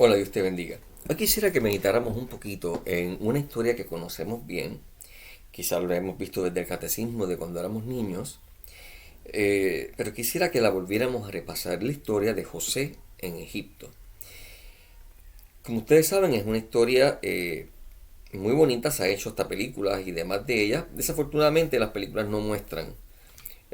Hola, Dios te bendiga. Hoy quisiera que meditáramos un poquito en una historia que conocemos bien, quizás lo hemos visto desde el catecismo de cuando éramos niños, pero quisiera que la volviéramos a repasar, la historia de José en Egipto. Como ustedes saben, es una historia muy bonita, se ha hecho hasta películas y demás de ella. Desafortunadamente las películas no muestran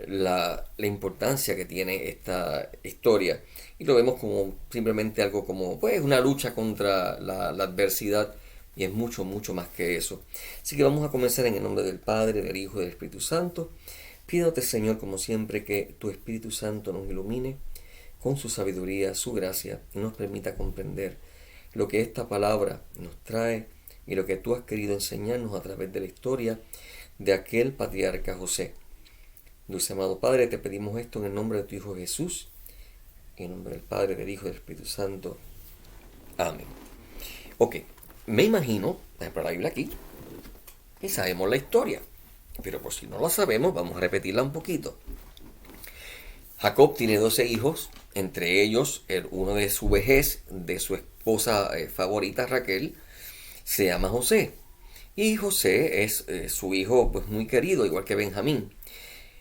la importancia que tiene esta historia y lo vemos como simplemente algo como pues una lucha contra la adversidad y es mucho mucho más que eso. Así que vamos a comenzar en el nombre del Padre, del Hijo y del Espíritu Santo, pidiéndote, Señor, como siempre, que tu Espíritu Santo nos ilumine con su sabiduría, su gracia, y nos permita comprender lo que esta palabra nos trae y lo que tú has querido enseñarnos a través de la historia de aquel patriarca José. Dulce amado Padre, te pedimos esto en el nombre de tu Hijo Jesús, en el nombre del Padre, del Hijo y del Espíritu Santo. Amén. Ok, me imagino, por la Biblia aquí, que sabemos la historia, pero por si no la sabemos, vamos a repetirla un poquito. Jacob tiene 12 hijos, entre ellos uno de su vejez, de su esposa favorita Raquel, se llama José. Y José es su hijo pues muy querido, igual que Benjamín.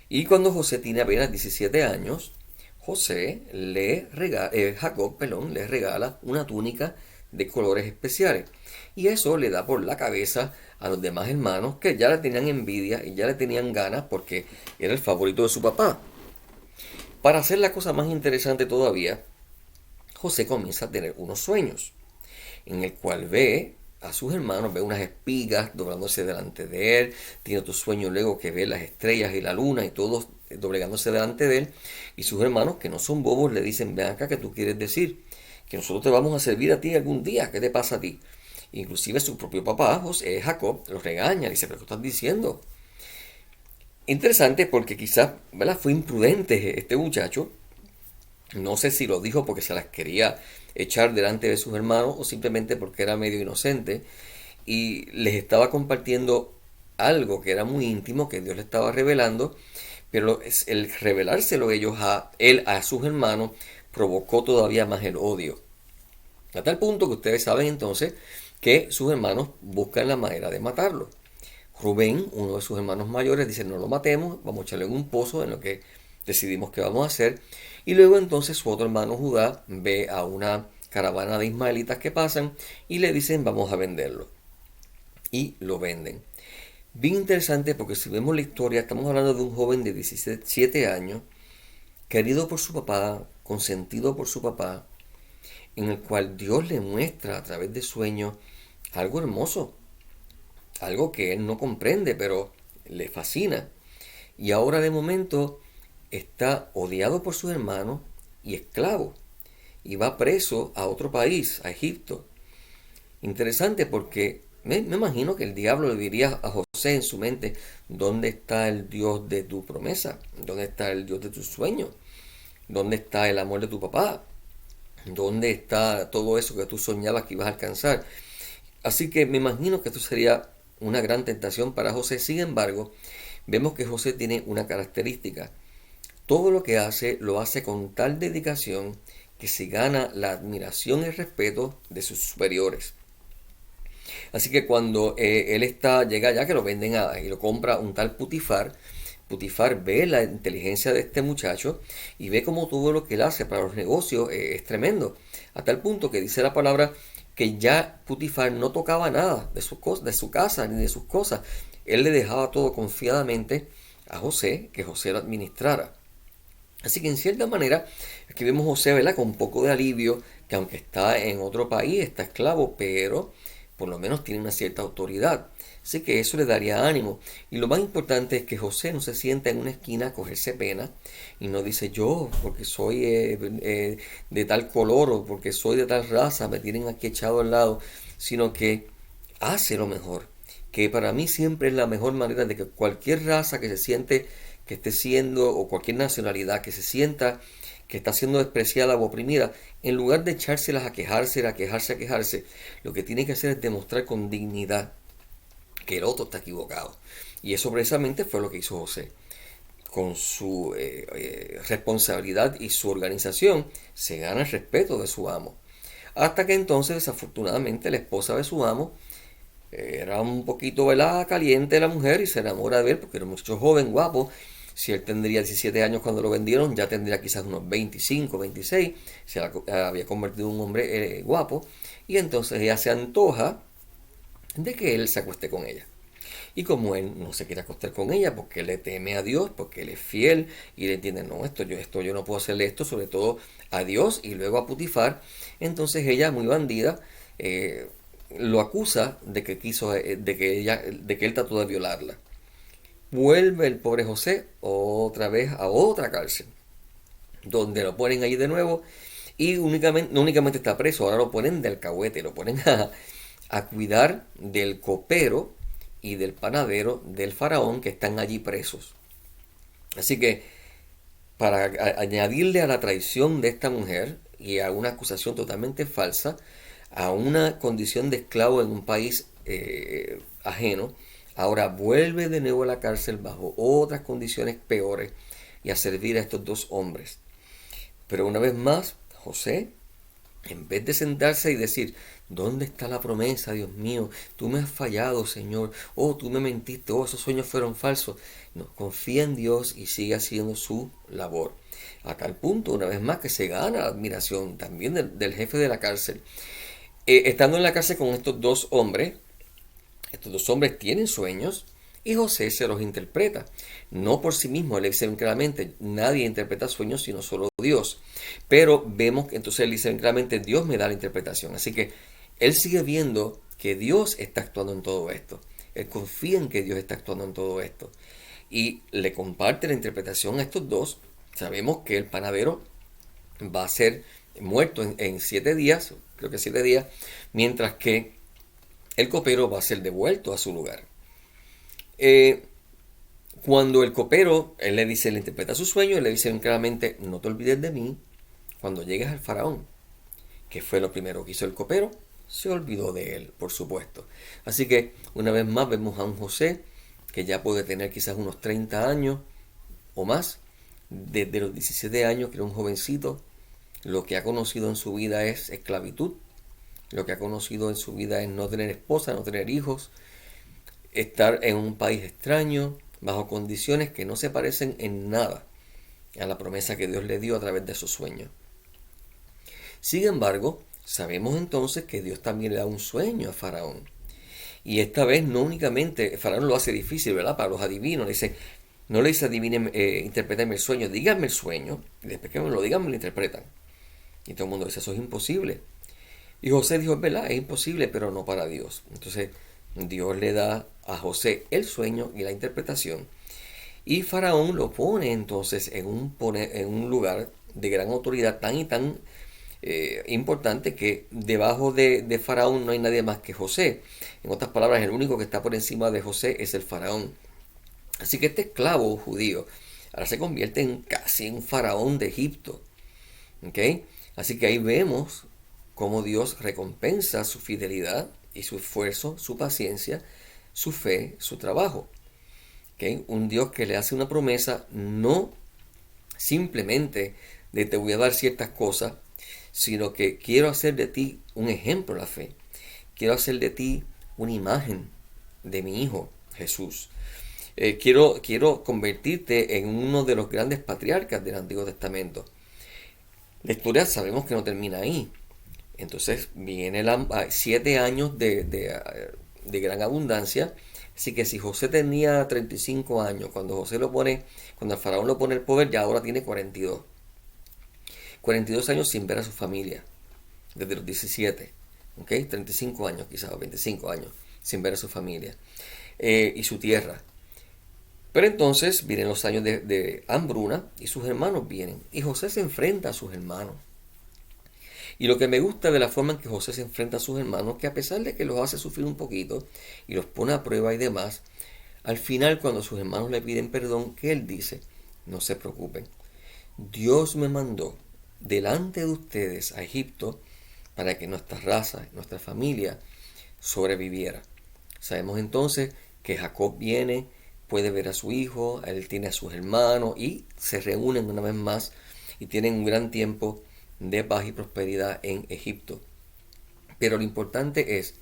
Y cuando José tiene apenas 17 años, Jacob, le regala una túnica de colores especiales. Y eso le da por la cabeza a los demás hermanos que ya le tenían envidia y ya le tenían ganas porque era el favorito de su papá. Para hacer la cosa más interesante todavía, José comienza a tener unos sueños en el cual ve a sus hermanos, ve unas espigas doblándose delante de él, tiene otro sueño luego que ve las estrellas y la luna y todos doblegándose delante de él, y sus hermanos, que no son bobos, le dicen: ven acá, ¿qué tú quieres decir? Que nosotros te vamos a servir a ti algún día, ¿qué te pasa a ti? Inclusive su propio papá, Jacob, los regaña, y dice: ¿pero qué estás diciendo? Interesante porque quizás, ¿verdad?, fue imprudente este muchacho. No sé si lo dijo porque se las quería echar delante de sus hermanos o simplemente porque era medio inocente y les estaba compartiendo algo que era muy íntimo que Dios le estaba revelando, pero el revelárselo él a sus hermanos provocó todavía más el odio. A tal punto que ustedes saben entonces que sus hermanos buscan la manera de matarlo. Rubén, uno de sus hermanos mayores, dice: no lo matemos, vamos a echarlo en un pozo, en lo que decidimos que vamos a hacer. Y luego entonces su otro hermano Judá ve a una caravana de ismaelitas que pasan y le dicen: vamos a venderlo. Y lo venden. Bien interesante porque si vemos la historia, estamos hablando de un joven de 17 años, querido por su papá, consentido por su papá, en el cual Dios le muestra a través de sueños algo hermoso, algo que él no comprende, pero le fascina. Y ahora de momento está odiado por sus hermanos y esclavo. Y va preso a otro país, a Egipto. Interesante porque me imagino que el diablo le diría a José en su mente: ¿dónde está el Dios de tu promesa? ¿Dónde está el Dios de tus sueños? ¿Dónde está el amor de tu papá? ¿Dónde está todo eso que tú soñabas que ibas a alcanzar? Así que me imagino que esto sería una gran tentación para José. Sin embargo, vemos que José tiene una característica: todo lo que hace lo hace con tal dedicación que se gana la admiración y el respeto de sus superiores. Así que cuando llega allá, que lo venden y lo compra un tal Putifar, Putifar ve la inteligencia de este muchacho y ve cómo todo lo que él hace para los negocios es tremendo. A tal punto que dice la palabra que ya Putifar no tocaba nada de su casa ni de sus cosas. Él le dejaba todo confiadamente a José, que José lo administrara. Así que en cierta manera, aquí vemos a José, ¿verdad?, con un poco de alivio, que aunque está en otro país, está esclavo, pero por lo menos tiene una cierta autoridad. Así que eso le daría ánimo. Y lo más importante es que José no se sienta en una esquina a cogerse pena y no dice: yo, porque soy de tal color o porque soy de tal raza, me tienen aquí echado al lado, sino que hace lo mejor. Que para mí siempre es la mejor manera de que cualquier raza que se siente que esté siendo, o cualquier nacionalidad que se sienta que está siendo despreciada o oprimida, en lugar de echárselas a quejarse, a quejarse, lo que tiene que hacer es demostrar con dignidad que el otro está equivocado. Y eso precisamente fue lo que hizo José. Con su responsabilidad y su organización se gana el respeto de su amo. Hasta que entonces, desafortunadamente, la esposa de su amo era un poquito, ¿verdad?, caliente la mujer y se enamora de él porque era un muchacho joven, guapo. Si él tendría 17 años cuando lo vendieron, ya tendría quizás unos 25, 26. Había convertido en un hombre guapo. Y entonces ella se antoja de que él se acueste con ella. Y como él no se quiere acostar con ella porque le teme a Dios, porque él es fiel y le entiende, no, esto yo no puedo hacerle esto, sobre todo a Dios y luego a Putifar, entonces ella, muy bandida, lo acusa de que de que él trató de violarla. Vuelve el pobre José otra vez a otra cárcel, donde lo ponen ahí de nuevo y no únicamente está preso, ahora lo ponen de alcahuete, lo ponen a cuidar del copero y del panadero del faraón que están allí presos. Así que para añadirle a la traición de esta mujer y a una acusación totalmente falsa, a una condición de esclavo en un país ajeno, ahora vuelve de nuevo a la cárcel bajo otras condiciones peores y a servir a estos dos hombres. Pero una vez más, José, en vez de sentarse y decir, ¿dónde está la promesa, Dios mío? Tú me has fallado, Señor. Oh, tú me mentiste. Oh, esos sueños fueron falsos. No, confía en Dios y sigue haciendo su labor. A tal punto, una vez más, que se gana la admiración también del jefe de la cárcel. Estando en la cárcel con estos dos hombres tienen sueños y José se los interpreta. No por sí mismo, él dice claramente, nadie interpreta sueños sino solo Dios. Pero vemos que entonces él dice claramente, Dios me da la interpretación. Así que él sigue viendo que Dios está actuando en todo esto. Él confía en que Dios está actuando en todo esto. Y le comparte la interpretación a estos dos. Sabemos que el panadero va a ser muerto en 7 días, creo que 7 días, mientras que el copero va a ser devuelto a su lugar. Cuando el copero, él le dice, le interpreta su sueño, él le dice claramente, no te olvides de mí cuando llegues al faraón. ¿Qué fue lo primero que hizo el copero? Se olvidó de él, por supuesto. Así que una vez más vemos a un José que ya puede tener quizás unos 30 años o más, desde los 17 años, que era un jovencito. Lo que ha conocido en su vida es esclavitud, lo que ha conocido en su vida es no tener esposa, no tener hijos, estar en un país extraño, bajo condiciones que no se parecen en nada a la promesa que Dios le dio a través de sus sueños. Sin embargo, sabemos entonces que Dios también le da un sueño a Faraón. Y esta vez no únicamente, Faraón lo hace difícil, ¿verdad? Para los adivinos, no le dice adivinen, interpretenme el sueño, díganme el sueño, y después que me lo digan me lo interpretan. Y todo el mundo dice, eso es imposible. Y José dijo, es verdad, es imposible, pero no para Dios. Entonces Dios le da a José el sueño y la interpretación. Y Faraón lo pone entonces en un lugar de gran autoridad tan y tan importante que debajo de Faraón no hay nadie más que José. En otras palabras, el único que está por encima de José es el Faraón. Así que este esclavo judío ahora se convierte en casi un faraón de Egipto. ¿Okay? Así que ahí vemos cómo Dios recompensa su fidelidad y su esfuerzo, su paciencia, su fe, su trabajo. ¿Okay? Un Dios que le hace una promesa no simplemente de te voy a dar ciertas cosas, sino que quiero hacer de ti un ejemplo de la fe. Quiero hacer de ti una imagen de mi Hijo Jesús. Quiero convertirte en uno de los grandes patriarcas del Antiguo Testamento. La historia sabemos que no termina ahí. Entonces viene 7 años de gran abundancia. Así que si José tenía 35 años, cuando el faraón lo pone el poder, ya ahora tiene 42. 42 años sin ver a su familia, desde los 17. ¿Okay? 35 años quizás, 25 años sin ver a su familia y su tierra. Pero entonces vienen los años de hambruna y sus hermanos vienen. Y José se enfrenta a sus hermanos. Y lo que me gusta de la forma en que José se enfrenta a sus hermanos, que a pesar de que los hace sufrir un poquito y los pone a prueba y demás, al final cuando sus hermanos le piden perdón, ¿qué él dice? No se preocupen. Dios me mandó delante de ustedes a Egipto para que nuestra raza, nuestra familia sobreviviera. Sabemos entonces que Jacob viene, puede ver a su hijo, él tiene a sus hermanos y se reúnen una vez más y tienen un gran tiempo de paz y prosperidad en Egipto. Pero lo importante es,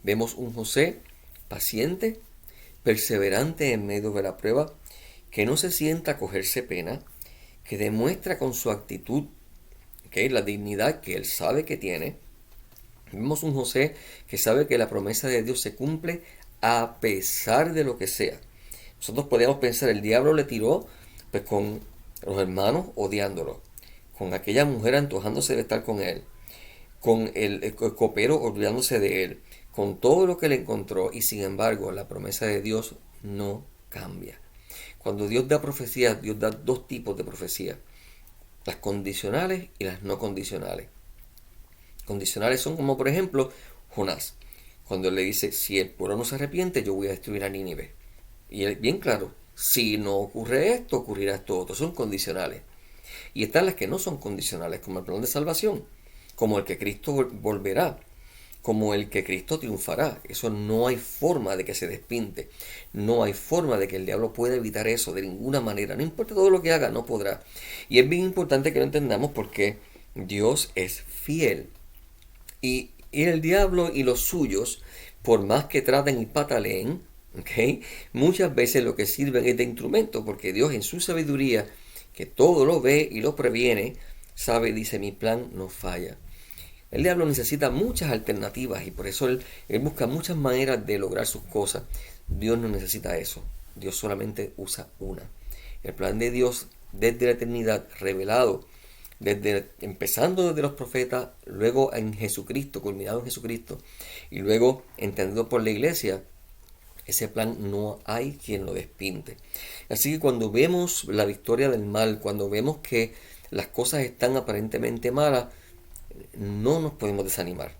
vemos un José paciente, perseverante en medio de la prueba, que no se sienta a cogerse pena, que demuestra con su actitud, la dignidad que él sabe que tiene. Vemos un José que sabe que la promesa de Dios se cumple a pesar de lo que sea. Nosotros podríamos pensar, el diablo le tiró pues con los hermanos odiándolo, con aquella mujer antojándose de estar con él, con el copero olvidándose de él, con todo lo que le encontró, y sin embargo la promesa de Dios no cambia. Cuando Dios da profecía, Dios da dos tipos de profecía, las condicionales y las no condicionales. Condicionales son como por ejemplo Jonás, cuando le dice, si el pueblo no se arrepiente, yo voy a destruir a Nínive. Y él, bien claro, si no ocurre esto, ocurrirá esto otro. Son condicionales. Y están las que no son condicionales, como el plan de salvación, como el que Cristo volverá, como el que Cristo triunfará. Eso no hay forma de que se despinte. No hay forma de que el diablo pueda evitar eso de ninguna manera. No importa todo lo que haga, no podrá. Y es bien importante que lo entendamos porque Dios es fiel. Y el diablo y los suyos, por más que traten y pataleen, muchas veces lo que sirven es de instrumento, porque Dios en su sabiduría, que todo lo ve y lo previene, sabe, dice, mi plan no falla. El diablo necesita muchas alternativas y por eso él busca muchas maneras de lograr sus cosas. Dios no necesita eso. Dios solamente usa una. El plan de Dios desde la eternidad revelado, empezando desde los profetas, luego en Jesucristo, culminado en Jesucristo, y luego entendido por la iglesia, ese plan no hay quien lo despinte. Así que cuando vemos la victoria del mal, cuando vemos que las cosas están aparentemente malas, no nos podemos desanimar.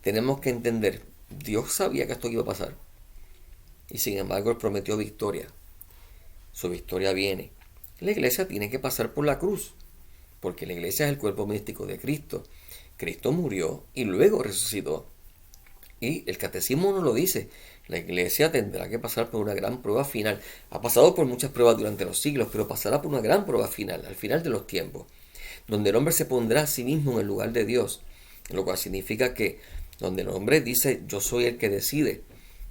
Tenemos que entender, Dios sabía que esto iba a pasar. Y sin embargo Él prometió victoria. Su victoria viene. La iglesia tiene que pasar por la cruz, porque la iglesia es el cuerpo místico de Cristo. Cristo murió y luego resucitó. Y el catecismo nos lo dice. La iglesia tendrá que pasar por una gran prueba final. Ha pasado por muchas pruebas durante los siglos, pero pasará por una gran prueba final, al final de los tiempos, donde el hombre se pondrá a sí mismo en el lugar de Dios, lo cual significa que donde el hombre dice, yo soy el que decide,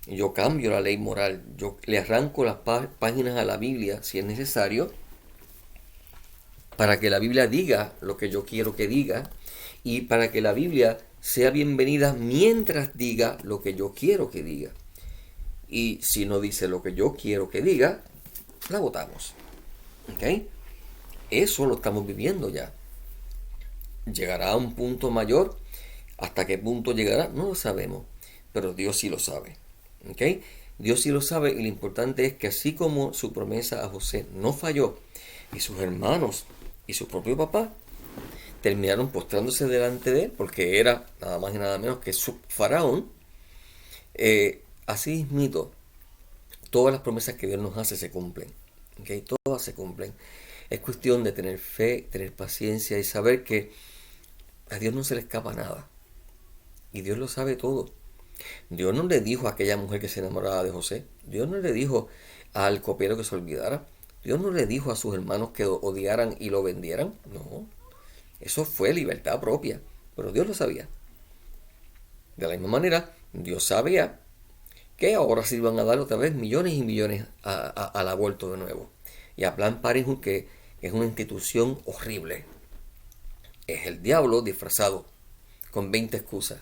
yo cambio la ley moral, yo le arranco las páginas a la Biblia si es necesario, para que la Biblia diga lo que yo quiero que diga, y para que la Biblia sea bienvenida mientras diga lo que yo quiero que diga. Y si no dice lo que yo quiero que diga, la votamos. ¿Ok? Eso lo estamos viviendo ya. ¿Llegará a un punto mayor? ¿Hasta qué punto llegará? No lo sabemos, pero Dios sí lo sabe. ¿Ok? Dios sí lo sabe, y lo importante es que así como su promesa a José no falló, y sus hermanos y su propio papá terminaron postrándose delante de él, porque era nada más y nada menos que su faraón, así mismo, todas las promesas que Dios nos hace se cumplen. ¿Okay? Todas se cumplen. Es cuestión de tener fe, tener paciencia y saber que a Dios no se le escapa nada. Y Dios lo sabe todo. Dios no le dijo a aquella mujer que se enamoraba de José. Dios no le dijo al copero que se olvidara. Dios no le dijo a sus hermanos que lo odiaran y lo vendieran. No. Eso fue libertad propia. Pero Dios lo sabía. De la misma manera, Dios sabía que ahora se iban a dar otra vez millones y millones al aborto de nuevo. Y a Planned Parenthood, que es una institución horrible. Es el diablo disfrazado con 20 excusas,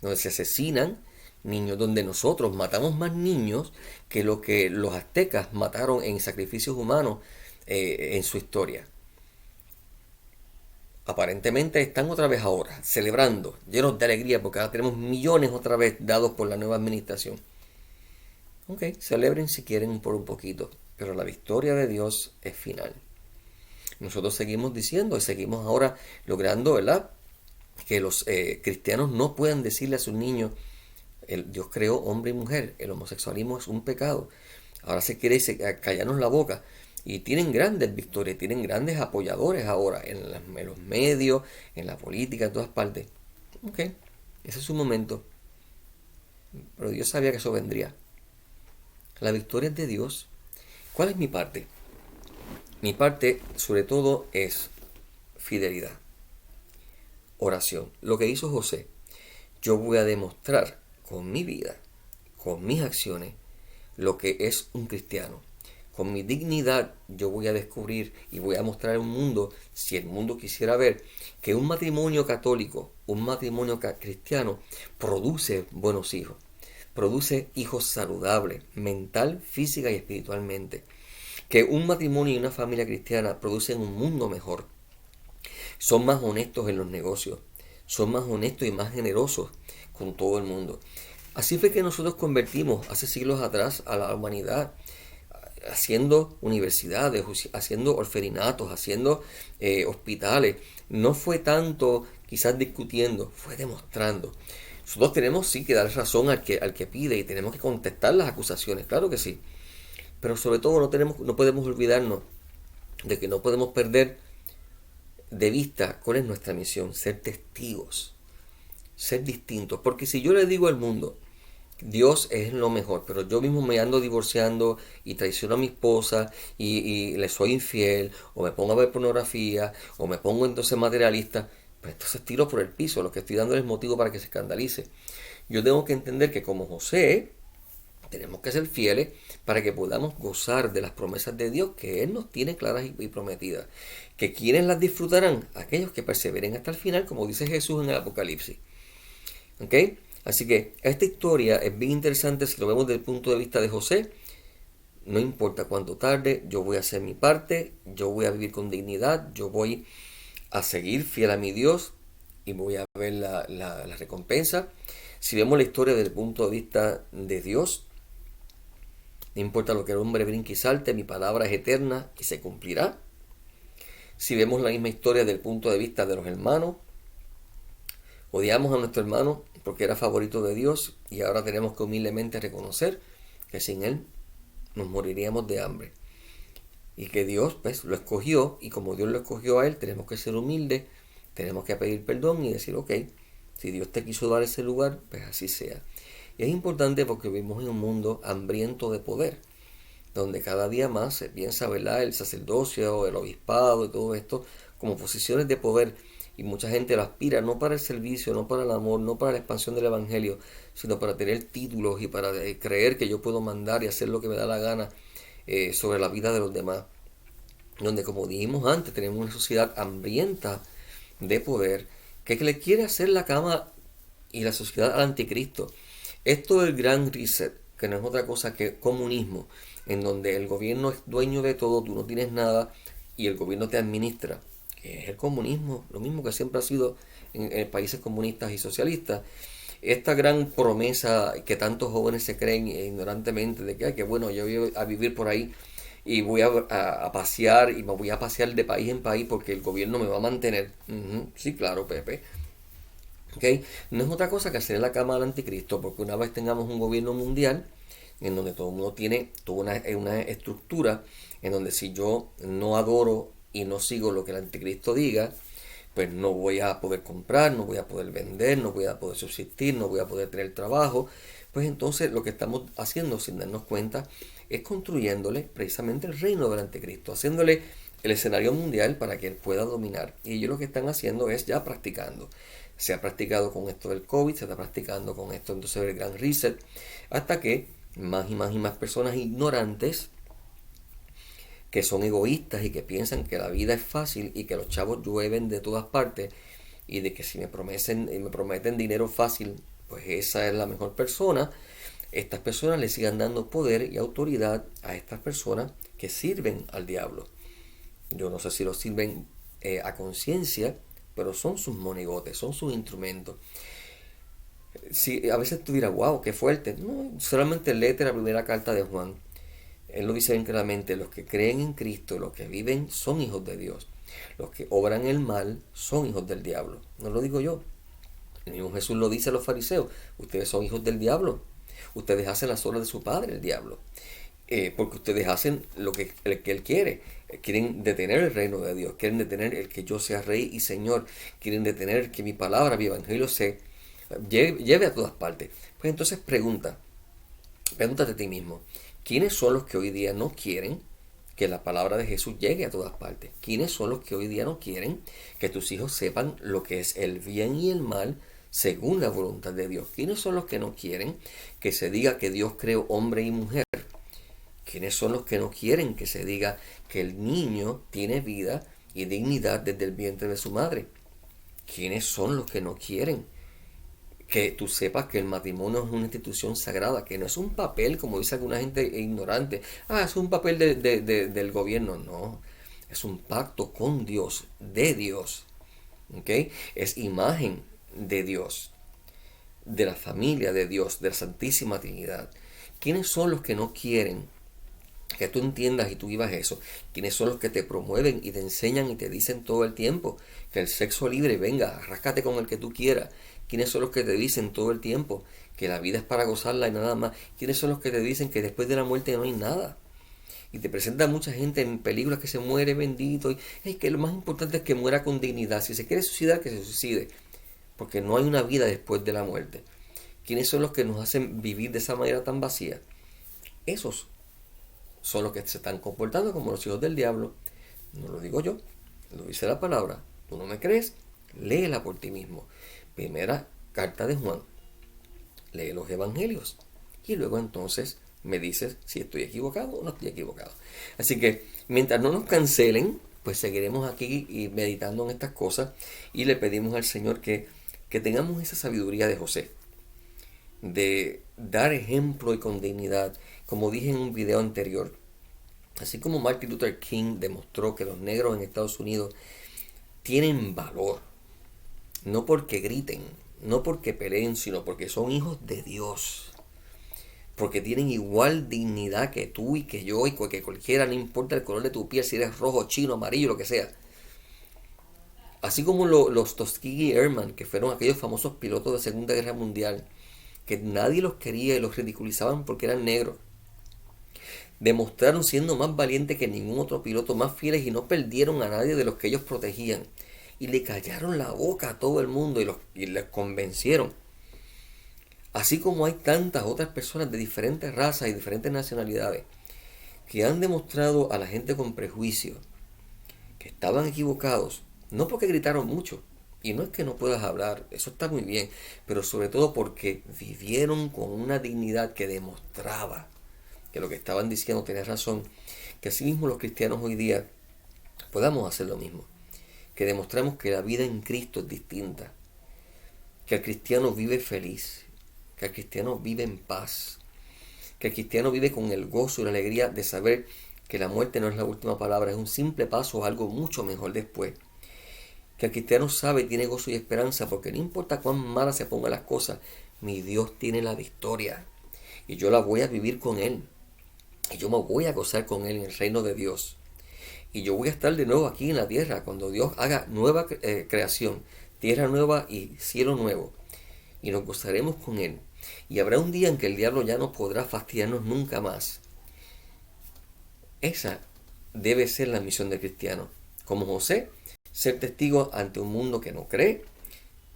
donde se asesinan niños, donde nosotros matamos más niños que lo que los aztecas mataron en sacrificios humanos en su historia. Aparentemente están otra vez ahora celebrando, llenos de alegría, porque ahora tenemos millones otra vez dados por la nueva administración. Ok, celebren si quieren por un poquito, pero la victoria de Dios es final. Nosotros seguimos diciendo y seguimos ahora logrando, ¿verdad?, que los cristianos no puedan decirle a sus niños, Dios creó hombre y mujer, el homosexualismo es un pecado. Ahora se quiere callarnos la boca. Y tienen grandes victorias, tienen grandes apoyadores ahora en los medios, en la política, en todas partes. Ok, ese es su momento. Pero Dios sabía que eso vendría. La victoria es de Dios. ¿Cuál es mi parte? Mi parte, sobre todo, es fidelidad. Oración. Lo que hizo José. yo voy a demostrar con mi vida, con mis acciones, lo que es un cristiano. Con mi dignidad yo voy a descubrir y voy a mostrar al mundo, si el mundo quisiera ver, que un matrimonio católico, un matrimonio cristiano, produce buenos hijos. Produce hijos saludables, mental, física y espiritualmente. Que un matrimonio y una familia cristiana producen un mundo mejor. Son más honestos en los negocios. Son más honestos y más generosos con todo el mundo. Así fue que nosotros convertimos hace siglos atrás a la humanidad, haciendo universidades, haciendo orferinatos, haciendo hospitales. No fue tanto quizás discutiendo, fue demostrando. Nosotros tenemos sí que dar razón al que pide y tenemos que contestar las acusaciones, claro que sí. Pero sobre todo no podemos olvidarnos de que no podemos perder de vista cuál es nuestra misión, ser testigos, ser distintos. Porque si yo le digo al mundo, Dios es lo mejor, pero yo mismo me ando divorciando y traiciono a mi esposa y le soy infiel, o me pongo a ver pornografía, o me pongo entonces materialista, pues entonces tiro por el piso, lo que estoy dando es motivo para que se escandalice. Yo tengo que entender que como José, tenemos que ser fieles para que podamos gozar de las promesas de Dios que Él nos tiene claras y prometidas. Que quienes las disfrutarán, aquellos que perseveren hasta el final, como dice Jesús en el Apocalipsis. ¿Ok? Así que esta historia es bien interesante si lo vemos desde el punto de vista de José. No importa cuánto tarde, yo voy a hacer mi parte, yo voy a vivir con dignidad, yo voy a seguir fiel a mi Dios y voy a ver la recompensa. Si vemos la historia desde el punto de vista de Dios, no importa lo que el hombre brinque y salte, mi palabra es eterna y se cumplirá. Si vemos la misma historia desde el punto de vista de los hermanos, odiamos a nuestro hermano porque era favorito de Dios y ahora tenemos que humildemente reconocer que sin él nos moriríamos de hambre. Y que Dios pues lo escogió y como Dios lo escogió a él tenemos que ser humildes, tenemos que pedir perdón y decir ok, si Dios te quiso dar ese lugar, pues así sea. Y es importante porque vivimos en un mundo hambriento de poder, donde cada día más se piensa, ¿verdad?, el sacerdocio, el obispado y todo esto como posiciones de poder. Y mucha gente lo aspira no para el servicio, no para el amor, no para la expansión del evangelio, sino para tener títulos y para creer que yo puedo mandar y hacer lo que me da la gana sobre la vida de los demás. Donde, como dijimos antes, tenemos una sociedad hambrienta de poder que le quiere hacer la cama y la sociedad al anticristo. Esto del Gran Reset, que no es otra cosa que comunismo, en donde el gobierno es dueño de todo, tú no tienes nada y el gobierno te administra, que es el comunismo, lo mismo que siempre ha sido en países comunistas y socialistas. Esta gran promesa que tantos jóvenes se creen ignorantemente de que, ay, que bueno, yo voy a vivir por ahí y voy a pasear y me voy a pasear de país en país porque el gobierno me va a mantener. Sí, claro, Pepe. ¿Okay? No es otra cosa que hacer la cama al anticristo, porque una vez tengamos un gobierno mundial en donde todo el mundo tiene toda una estructura en donde si yo no adoro y no sigo lo que el anticristo diga, pues no voy a poder comprar, no voy a poder vender, no voy a poder subsistir, no voy a poder tener trabajo. Pues entonces lo que estamos haciendo sin darnos cuenta es construyéndole precisamente el reino del anticristo, haciéndole el escenario mundial para que él pueda dominar. Y ellos lo que están haciendo es ya practicando. Se ha practicado con esto del COVID, se está practicando con esto entonces del Gran Reset, hasta que más y más y más personas ignorantes que son egoístas y que piensan que la vida es fácil y que los chavos llueven de todas partes y de que si me prometen dinero fácil, pues esa es la mejor persona. Estas personas le sigan dando poder y autoridad a estas personas que sirven al diablo. Yo no sé si lo sirven a conciencia, pero son sus monigotes, son sus instrumentos. Si a veces tú dirás, wow, qué fuerte. No, solamente léete la primera carta de Juan. Él lo dice bien claramente, los que creen en Cristo, los que viven, son hijos de Dios. Los que obran el mal son hijos del diablo. No lo digo yo. El mismo Jesús lo dice a los fariseos. Ustedes son hijos del diablo. Ustedes hacen las obras de su padre, el diablo. Porque ustedes hacen lo que él quiere. Quieren detener el reino de Dios. Quieren detener el que yo sea rey y señor. Quieren detener que mi palabra, mi evangelio se lleve a todas partes. Pues entonces pregúntate a ti mismo. ¿Quiénes son los que hoy día no quieren que la palabra de Jesús llegue a todas partes? ¿Quiénes son los que hoy día no quieren que tus hijos sepan lo que es el bien y el mal según la voluntad de Dios. ¿Quiénes son los que no quieren que se diga que Dios creó hombre y mujer? ¿Quiénes son los que no quieren que se diga que el niño tiene vida y dignidad desde el vientre de su madre? ¿Quiénes son los que no quieren que tú sepas que el matrimonio es una institución sagrada, que no es un papel, como dice alguna gente ignorante? Es un papel del gobierno. No, es un pacto con Dios, de Dios. ¿Ok? Es imagen de Dios, de la familia de Dios, de la Santísima Trinidad. ¿Quiénes son los que no quieren que tú entiendas y tú vivas eso? ¿Quiénes son los que te promueven y te enseñan y te dicen todo el tiempo que el sexo libre, venga, arráscate con el que tú quieras? ¿Quiénes son los que te dicen todo el tiempo que la vida es para gozarla y nada más? ¿Quiénes son los que te dicen que después de la muerte no hay nada? Y te presentan mucha gente en películas que se muere, bendito, y es que lo más importante es que muera con dignidad. Si se quiere suicidar, que se suicide, porque no hay una vida después de la muerte. ¿Quiénes son los que nos hacen vivir de esa manera tan vacía? Esos son los que se están comportando como los hijos del diablo. No lo digo yo, lo dice la palabra. ¿Tú no me crees? Léela por ti mismo. Primera carta de Juan. Lee los evangelios. Y luego entonces me dices si estoy equivocado o no estoy equivocado. Así que mientras no nos cancelen, pues seguiremos aquí y meditando en estas cosas. Y le pedimos al Señor que tengamos esa sabiduría de José, de dar ejemplo y con dignidad, como dije en un video anterior. Así como Martin Luther King demostró que los negros en Estados Unidos tienen valor, no porque griten, no porque peleen, sino porque son hijos de Dios, porque tienen igual dignidad que tú y que yo y que cualquiera, no importa el color de tu piel, si eres rojo, chino, amarillo, lo que sea. Así como los Tuskegee Airmen, que fueron aquellos famosos pilotos de Segunda Guerra Mundial, que nadie los quería y los ridiculizaban porque eran negros, demostraron siendo más valientes que ningún otro piloto, más fieles, y no perdieron a nadie de los que ellos protegían. Y le callaron la boca a todo el mundo y les convencieron. Así como hay tantas otras personas de diferentes razas y diferentes nacionalidades que han demostrado a la gente con prejuicio que estaban equivocados, no porque gritaron mucho, y no es que no puedas hablar, eso está muy bien, pero sobre todo porque vivieron con una dignidad que demostraba que lo que estaban diciendo tenía razón. Que asimismo los cristianos hoy día podamos hacer lo mismo, que demostremos que la vida en Cristo es distinta, que el cristiano vive feliz, que el cristiano vive en paz, que el cristiano vive con el gozo y la alegría de saber que la muerte no es la última palabra, es un simple paso a algo mucho mejor después. Que el cristiano sabe y tiene gozo y esperanza, porque no importa cuán malas se pongan las cosas, mi Dios tiene la victoria y yo la voy a vivir con Él. Y yo me voy a gozar con Él en el reino de Dios. Y yo voy a estar de nuevo aquí en la tierra cuando Dios haga nueva creación, tierra nueva y cielo nuevo. Y nos gozaremos con Él. Y habrá un día en que el diablo ya no podrá fastidiarnos nunca más. Esa debe ser la misión del cristiano. Como José, ser testigo ante un mundo que no cree,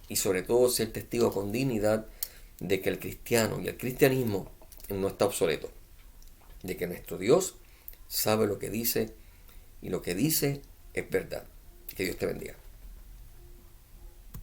y sobre todo ser testigo con dignidad de que el cristiano y el cristianismo no está obsoleto, de que nuestro Dios sabe lo que dice y lo que dice es verdad. Que Dios te bendiga.